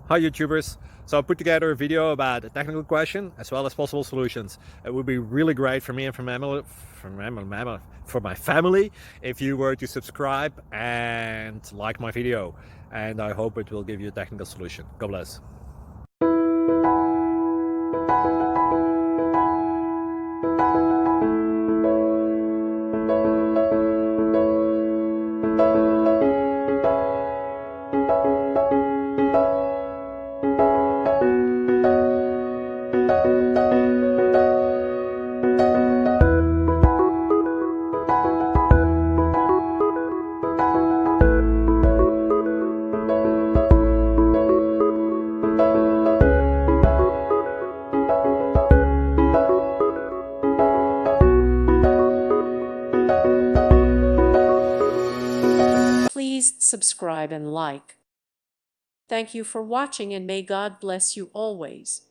Hi YouTubers! So I put together a video about a technical question as well as possible solutions. It would be really great for me and for my family if you were to subscribe and like my video, and I hope it will give you a technical solution. God bless. Please subscribe and like. Thank you for watching, and may God bless you always.